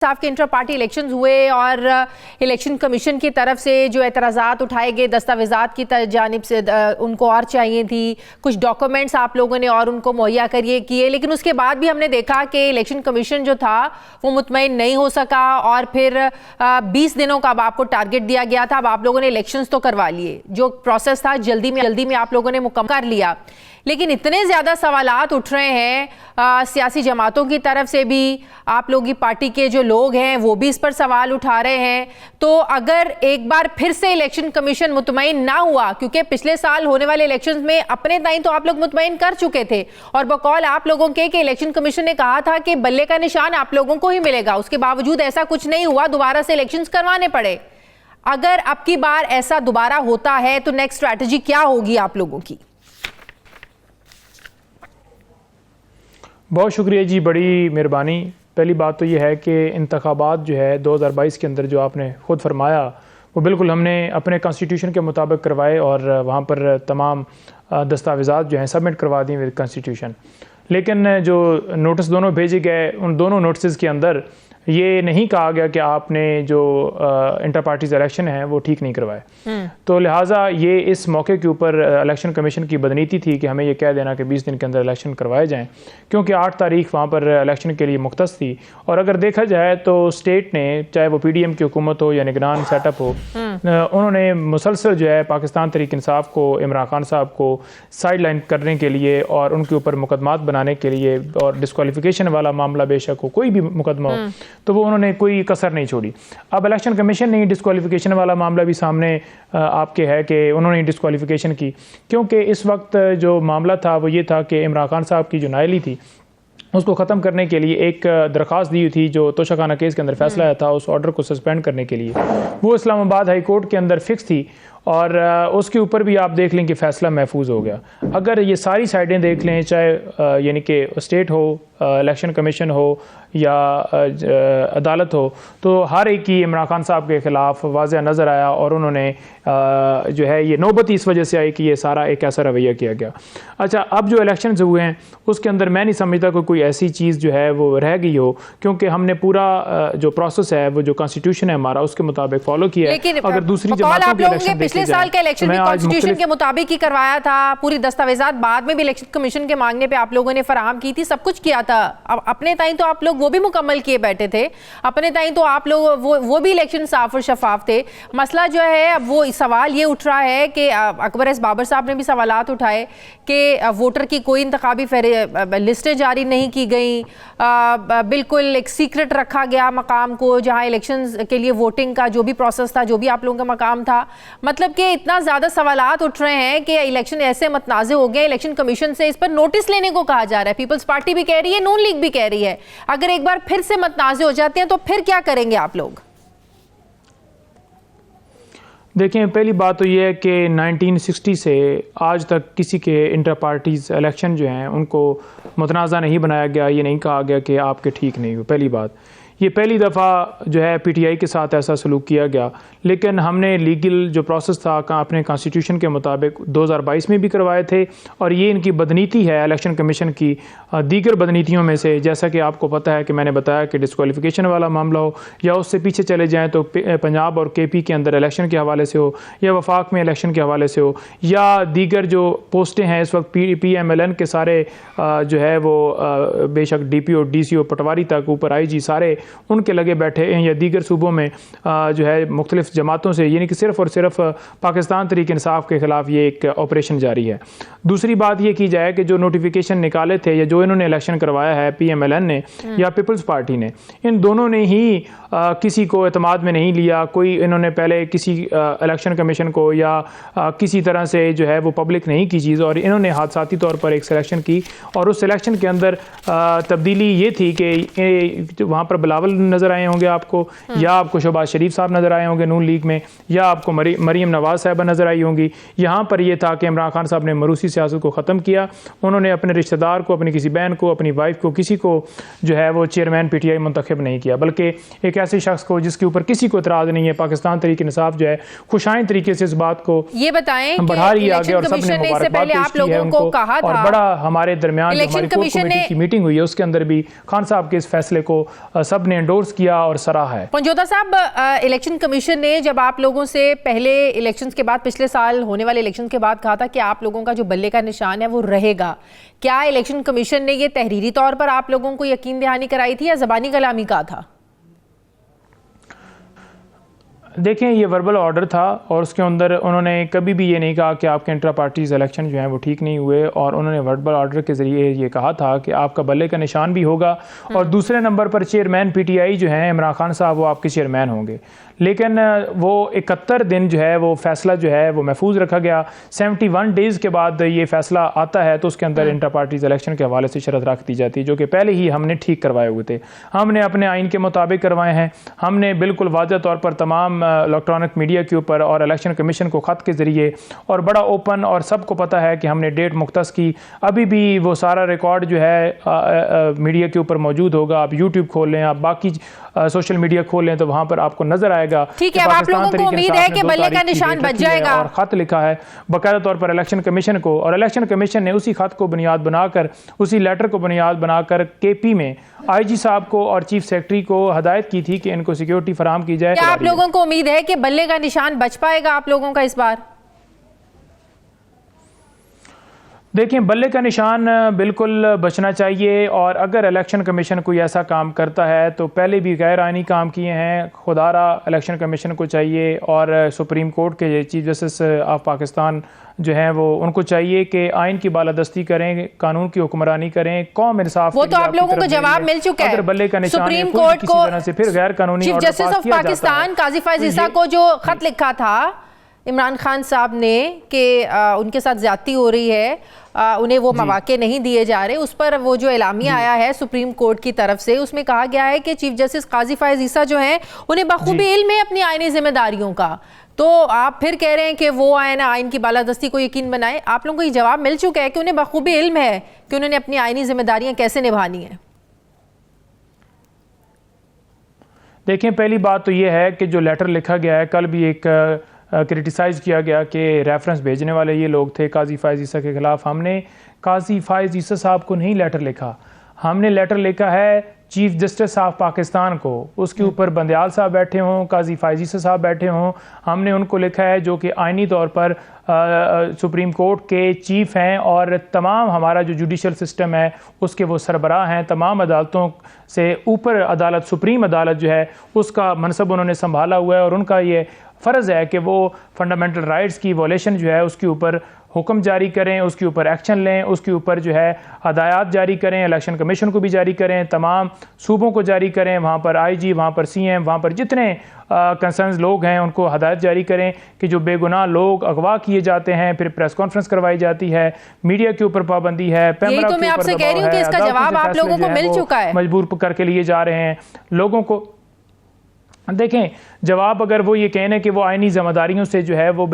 साहब के inter party elections हुए और इलेक्शन कमीशन की तरफ से जो एतराज़ात उठाए गए दस्तावेज़ात की जानिब से उनको और चाहिए थी, कुछ डॉक्यूमेंट्स आप लोगों ने और उनको मुहैया करिए किए, लेकिन उसके बाद भी हमने देखा कि इलेक्शन कमीशन जो था वो मुतमईन नहीं हो सका और फिर 20 दिनों का अब आपको टारगेट दिया गया था। अब आप लोगों ने इलेक्शंस तो करवा लिए, जो प्रोसेस था जल्दी में आप लोगों ने मुकम्मल कर लिया, लेकिन इतने ज़्यादा सवालात उठ रहे हैं सियासी जमातों की तरफ से भी, आप लोगों की पार्टी के जो लोग हैं वो भी इस पर सवाल उठा रहे हैं। तो अगर एक बार फिर से इलेक्शन कमीशन मुतमईन ना हुआ, क्योंकि पिछले साल होने वाले इलेक्शंस में अपने ताईं तो आप लोग मुतमईन कर चुके थे और बकौल आप लोगों के कि इलेक्शन कमीशन ने कहा था कि बल्ले का निशान आप लोगों को ही मिलेगा, उसके बावजूद ऐसा कुछ नहीं हुआ, दोबारा से इलेक्शंस करवाने पड़े। अगर अब की बार ऐसा दोबारा होता है तो नेक्स्ट स्ट्रैटेजी क्या होगी आप लोगों की? बहुत शुक्रिया जी, बड़ी मेहरबानी। पहली बात तो ये है कि इंतखाबात जो है 2022 के अंदर जो आपने ख़ुद फरमाया वो बिल्कुल हमने अपने कॉन्स्टिट्यूशन के मुताबिक करवाए और वहाँ पर तमाम दस्तावेज़ात जो हैं सबमिट करवा दी विद कॉन्स्टिट्यूशन। लेकिन जो नोटिस दोनों भेजे गए उन दोनों नोटिस के अंदर ये नहीं कहा गया कि आपने जो इंटर पार्टीज इलेक्शन है वो ठीक नहीं करवाए। तो लिहाजा ये इस मौके के ऊपर इलेक्शन कमीशन की बदनीति थी कि हमें ये कह देना कि 20 दिन के अंदर इलेक्शन करवाए जाएं, क्योंकि 8 तारीख वहाँ पर इलेक्शन के लिए मुख्तस थी। और अगर देखा जाए तो स्टेट ने, चाहे वो PDM की हुकूमत हो या निगरान सेटअप हो, उन्होंने मुसलसल जो है पाकिस्तान तहरीक इंसाफ को, इमरान खान साहब को साइड लाइन करने के लिए और उनके ऊपर मुकदमात बनाने के लिए, और डिस्क्वालिफिकेशन वाला मामला बेशक हो, कोई भी मुकदमा हो, तो वो उन्होंने कोई कसर नहीं छोड़ी। अब इलेक्शन कमीशन ने डिस्क्वालिफिकेशन वाला मामला भी सामने आपके है कि उन्होंने डिस्क्वालिफिकेशन की, क्योंकि इस वक्त जो मामला था वो ये था कि इमरान खान साहब की जो नायली थी उसको ख़त्म करने के लिए एक दरख्वास्त दी हुई थी, जो तोशाखाना केस के अंदर फैसला आया था उस ऑर्डर को सस्पेंड करने के लिए, वो इस्लामाबाद हाई कोर्ट के अंदर फिक्स थी और उसके ऊपर भी आप देख लें कि फ़ैसला महफूज हो गया। अगर ये सारी साइडें देख लें, चाहे यानी कि स्टेट हो, इलेक्शन कमीशन हो या अदालत हो, तो हर एक की इमरान खान साहब के ख़िलाफ़ वाज़ह नज़र आया और उन्होंने जो है ये नौबत इस वजह से आई कि ये सारा एक ऐसा रवैया किया गया। अच्छा, अब जो इलेक्शन हुए हैं उसके अंदर मैं नहीं समझता कि कोई ऐसी चीज़ जो है वो रह गई हो, क्योंकि हमने पूरा जो प्रोसेस है वो जो कॉन्स्टिट्यूशन है हमारा उसके मुताबिक फॉलो किया है। अगर दूसरी जमातों के इलेक्शन पिछले साल का इलेक्शन भी कॉन्स्टिट्यूशन के मुताबिक ही करवाया था, पूरी दस्तावेजात बाद में भी इलेक्शन कमीशन के मांगने पे आप लोगों ने फराहम की थी, सब कुछ किया था। अब अपने ताईं तो आप लोग वो भी मुकम्मल किए बैठे थे, अपने ताईं तो आप लोग वो भी इलेक्शन साफ और शफाफ थे। मसला जो है अब वो सवाल ये उठ रहा है कि अकबर एस बाबर साहब ने भी सवालात उठाए कि वोटर की कोई इंतखाबी लिस्टें जारी नहीं की गई, बिल्कुल एक सीक्रेट रखा गया मकाम को, जहाँ इलेक्शंस के लिए वोटिंग का जो भी प्रोसेस था, जो भी आप लोगों का मकाम था। मतलब कि इतना ज़्यादा सवालात उठ रहे हैं कि इलेक्शन ऐसे मतनाज़े हो गए, इलेक्शन कमीशन से इस पर नोटिस लेने को कहा जा रहा है। पीपल्स पार्टी भी कह रही है, नून लीग भी कह रही है। अगर एक बार फिर से मतनाज़े हो जाते हैं तो फिर क्या करेंगे आप लोग? देखें, पहली बात तो ये है कि 1960 से आज तक किसी के इंटर पार्टीज़ इलेक्शन जो हैं उनको मुतनाज़ा नहीं बनाया गया, ये नहीं कहा गया कि आपके ठीक नहीं हो। पहली बात ये पहली दफ़ा जो है PTI के साथ ऐसा सलूक किया गया, लेकिन हमने लीगल जो प्रोसेस था अपने कॉन्स्टिट्यूशन के मुताबिक 2022 में भी करवाए थे। और ये इनकी बदनीति है इलेक्शन कमीशन की दीगर बदनीतियों में से, जैसा कि आपको पता है कि मैंने बताया कि डिस्क्वालिफिकेशन वाला मामला हो, या उससे पीछे चले जाएँ तो पंजाब और KP के अंदर इलेक्शन के हवाले से हो, या वफाक में इलेक्शन के हवाले से हो, या दीगर जो पोस्टें हैं इस वक्त PMLN के सारे जो है वो बेशक DPO DCO पटवारी तक ऊपर IG सारे उनके लगे बैठे हैं, या दीगर सूबों में जो है मुख्तलिफ जमातों से, यानी कि सिर्फ़ और सिर्फ पाकिस्तान तहरीक इंसाफ के ख़िलाफ़ ये एक ऑपरेशन जारी है। दूसरी बात ये की जाए कि जो नोटिफिकेशन निकाले थे या जो इन्होंने इलेक्शन करवाया है PMLN ने या पीपल्स पार्टी ने, इन दोनों ने ही किसी को एतमाद में नहीं लिया। कोई इन्होंने पहले किसी इलेक्शन कमीशन को या किसी तरह से जो है वो पब्लिक नहीं की चीज़, और इन्होंने हादसाती तौर पर एक सिलेक्शन की, और उस सिलेक्शन के अंदर तब्दीली ये थी कि वहाँ पर बिलावल नज़र आए होंगे आपको, या आपको शहबाज शरीफ साहब नज़र आए होंगे नून लीग में, या आपको मरीम नवाज़ साहबा नज़र आई होंगी। यहाँ पर यह था कि इमरान खान साहब ने मरूसी सियासत को ख़त्म किया, उन्होंने अपने रिश्तेदार को, अपनी किसी बहन को, अपनी वाइफ को, किसी को जो है वो चेयरमैन PTI मुंतखब नहीं किया, बल्कि एक ऐसे शख्स को जिसके ऊपर किसी को इतराज़ नहीं है। पाकिस्तान तहरीक इंसाफ जो है खुशाइन तरीके से इस बात को ये बताएं बढ़ा रही है आगे, और सबने मुबारकबाद पेश की है उनको, और बड़ा हमारे दरमियान हमारी कोर कमेटी की मीटिंग हुई है उसके अंदर भी खान साहब के इस फैसले को सब आपने एंडोर्स किया और सराहा है। पंजोता साहब, इलेक्शन कमीशन ने जब आप लोगों से पहले इलेक्शंस के बाद, पिछले साल होने वाले इलेक्शन के बाद कहा था कि आप लोगों का जो बल्ले का निशान है वो रहेगा, क्या इलेक्शन कमीशन ने ये तहरीरी तौर पर आप लोगों को यकीन दहानी कराई थी या ज़बानी कलामी कहा था? देखें, ये वर्बल ऑर्डर था और उसके अंदर उन्होंने कभी भी ये नहीं कहा कि आपके इंट्रा पार्टीज इलेक्शन जो हैं वो ठीक नहीं हुए, और उन्होंने वर्बल ऑर्डर के ज़रिए ये कहा था कि आपका बल्ले का निशान भी होगा और दूसरे नंबर पर चेयरमैन पीटीआई जो हैं इमरान खान साहब, वो आपके चेयरमैन होंगे। लेकिन वो 71 दिन जो है वो फैसला जो है वो महफूज रखा गया। 71 डेज़ के बाद ये फैसला आता है तो उसके अंदर इंटर पार्टीज इलेक्शन के हवाले से शर्त रख दी जाती है, जो कि पहले ही हमने ठीक करवाए हुए थे। हमने अपने आइन के मुताबिक करवाए हैं। हमने बिल्कुल वाज़ह तौर पर तमाम इलेक्ट्रॉनिक मीडिया के ऊपर और इलेक्शन कमीशन को ख़त के ज़रिए और बड़ा ओपन, और सबको पता है कि हमने डेट मुख्तस की। अभी भी वो सारा रिकॉर्ड जो है मीडिया के ऊपर मौजूद होगा। आप यूट्यूब खोल लें, आप बाकी सोशल मीडिया खोल लें तो वहाँ पर आपको नज़र आएगा। ठीक है, अब आप लोगों को उम्मीद है कि बल्ले का निशान बच जाएगा। और ख़त लिखा है बाकायदा तौर पर इलेक्शन कमीशन को, और इलेक्शन कमीशन ने उसी ख़त को बुनियाद बनाकर, उसी लेटर को बुनियाद बनाकर केपी में आईजी साहब को और चीफ सेक्रेटरी को हदायत की थी कि इनको सिक्योरिटी फराहम की जाए। क्या आप लोगों को उम्मीद है कि बल्ले का निशान बच पाएगा आप लोगों का इस बार? देखिए, बल्ले का निशान बिल्कुल बचना चाहिए, और अगर इलेक्शन कमीशन कोई ऐसा काम करता है तो पहले भी गैर आइनी काम किए हैं, खुदारा इलेक्शन कमीशन को चाहिए और सुप्रीम कोर्ट के चीफ जस्टिस ऑफ पाकिस्तान जो हैं वो उनको चाहिए कि आइन की बालादस्ती करें, कानून की हुक्मरानी करें, कौम इंसाफ। वो तो आप लोगों को जवाब मिल चुका है। अगर बल्ले का निशान सुप्रीम कोर्ट को से फिर गैर कानूनी चीफ जस्टिस ऑफ पाकिस्तान काजी फैज ईसा को जो खत लिखा था इमरान खान साहब ने कि उनके साथ ज्यादती हो रही है, उन्हें वो मौके नहीं दिए जा रहे, उस पर वो जो एलामिया आया है सुप्रीम कोर्ट की तरफ से, उसमें कहा गया है कि चीफ जस्टिस काजी फैज ईसा जो हैं उन्हें बखूबी इल्म है अपनी आईनी जिम्मेदारियों का। तो आप फिर कह रहे हैं कि वो आए ना आइन की बालादस्ती को यकीन बनाए। आप लोगों को ये जवाब मिल चुका है कि उन्हें बखूबी इल्म है कि उन्होंने अपनी आईनी जिम्मेदारियां कैसे निभानी है। देखें, पहली बात तो ये है कि जो लेटर लिखा गया है, कल भी एक क्रिटिसाइज़ किया गया कि रेफरेंस भेजने वाले ये लोग थे काजी फैज ईसा के ख़िलाफ़। हमने काजी फैज ईसा साहब को नहीं लेटर लिखा, हमने लेटर लिखा है चीफ जस्टिस ऑफ पाकिस्तान को। उसके ऊपर बंदयाल साहब बैठे हों, काजी फैज ईसा साहब बैठे हों, हमने उनको लिखा है जो कि आइनी तौर पर सुप्रीम कोर्ट के चीफ हैं और तमाम हमारा जो जुडिशल सिस्टम है उसके वो सरबराह हैं। तमाम अदालतों से ऊपर अदालत, सुप्रीम अदालत जो है उसका मनसब उन्होंने संभाला हुआ है, और उनका ये फ़र्ज़ है कि वो फंडामेंटल राइट्स की वॉलेशन जो है उसके ऊपर हुक्म जारी करें, उसके ऊपर एक्शन लें, उसके ऊपर जो है हदायत जारी करें, इलेक्शन कमीशन को भी जारी करें, तमाम सूबों को जारी करें, वहाँ पर आईजी, वहाँ पर सीएम, वहाँ पर जितने कंसर्न्स लोग हैं उनको हदायत जारी करें कि जो बेगुनाह लोग अगवा किए जाते हैं, फिर प्रेस कॉन्फ्रेंस करवाई जाती है, मीडिया के ऊपर पाबंदी है, यही तो मैं आपसे कह रही हूँ कि इसका जवाब आप लोगों को मिल चुका है। मजबूर करके लिए जा रहे हैं लोगों को। देखें, जवाब अगर वो ये कहने कि वो आइनी जिम्मेदारियों से जो है वो